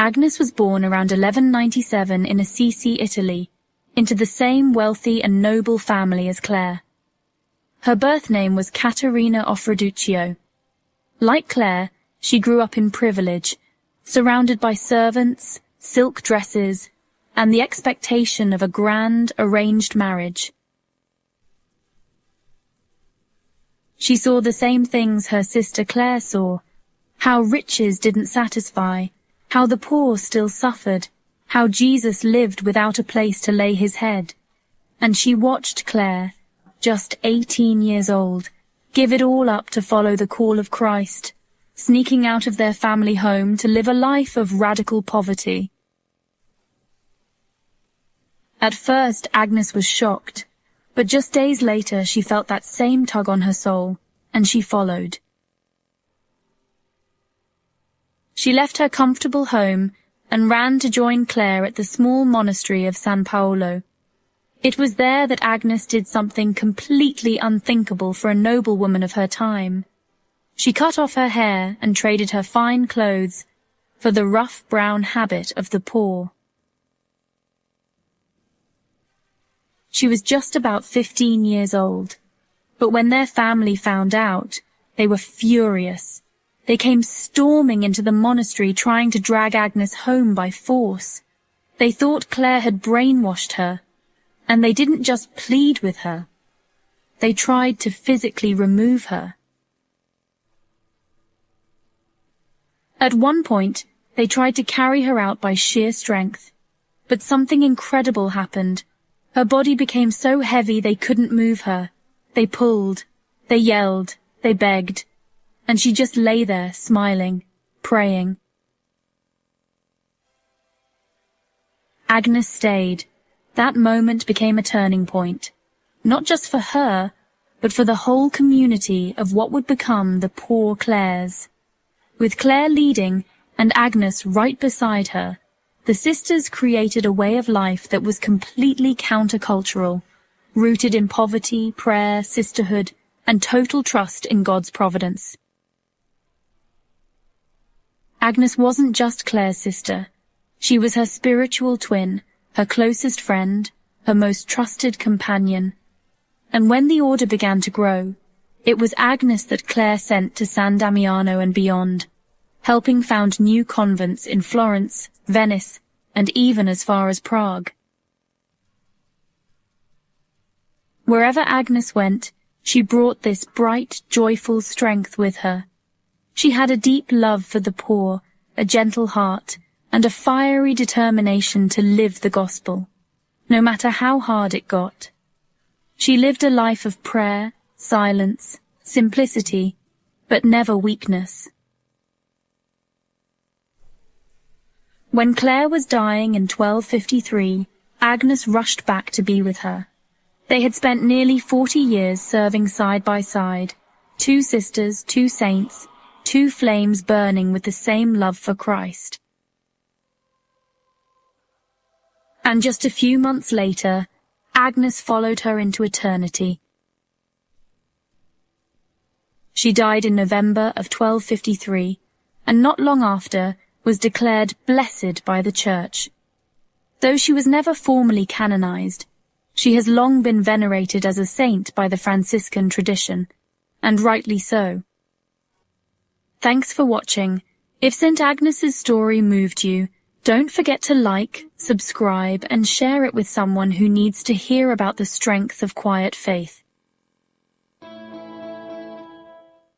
Agnes was born around 1197 in Assisi, Italy, into the same wealthy and noble family as Clare. Her birth name was Caterina of Raduccio. Like Clare, she grew up in privilege, surrounded by servants, silk dresses, and the expectation of a grand, arranged marriage. She saw the same things her sister Clare saw, how riches didn't satisfy, how the poor still suffered, how Jesus lived without a place to lay his head. And she watched Clare, just 18 years old, give it all up to follow the call of Christ, sneaking out of their family home to live a life of radical poverty. At first, Agnes was shocked, but just days later she felt that same tug on her soul, and she followed. She left her comfortable home and ran to join Clare at the small monastery of San Paolo. It was there that Agnes did something completely unthinkable for a noblewoman of her time. She cut off her hair and traded her fine clothes for the rough brown habit of the poor. She was just about 15 years old, but when their family found out, they were furious. They came storming into the monastery trying to drag Agnes home by force. They thought Clare had brainwashed her, and they didn't just plead with her. They tried to physically remove her. At one point, they tried to carry her out by sheer strength, but something incredible happened. Her body became so heavy they couldn't move her. They pulled, they yelled, they begged, and she just lay there smiling, praying. Agnes stayed. That moment became a turning point, not just for her, but for the whole community of what would become the Poor Clares. With Clare leading and Agnes right beside her, the sisters created a way of life that was completely countercultural, rooted in poverty, prayer, sisterhood, and total trust in God's providence. Agnes wasn't just Clare's sister. She was her spiritual twin, her closest friend, her most trusted companion. And when the order began to grow, it was Agnes that Clare sent to San Damiano and beyond, helping found new convents in Florence, Venice, and even as far as Prague. Wherever Agnes went, she brought this bright, joyful strength with her. She had a deep love for the poor, a gentle heart, and a fiery determination to live the gospel, no matter how hard it got. She lived a life of prayer, silence, simplicity, but never weakness. When Clare was dying in 1253, Agnes rushed back to be with her. They had spent nearly 40 years serving side by side, two sisters, two saints, two flames burning with the same love for Christ. And just a few months later, Agnes followed her into eternity. She died in November of 1253, and not long after was declared blessed by the Church. Though she was never formally canonized, she has long been venerated as a saint by the Franciscan tradition, and rightly so. Thanks for watching. If St. Agnes's story moved you, don't forget to like, subscribe, and share it with someone who needs to hear about the strength of quiet faith.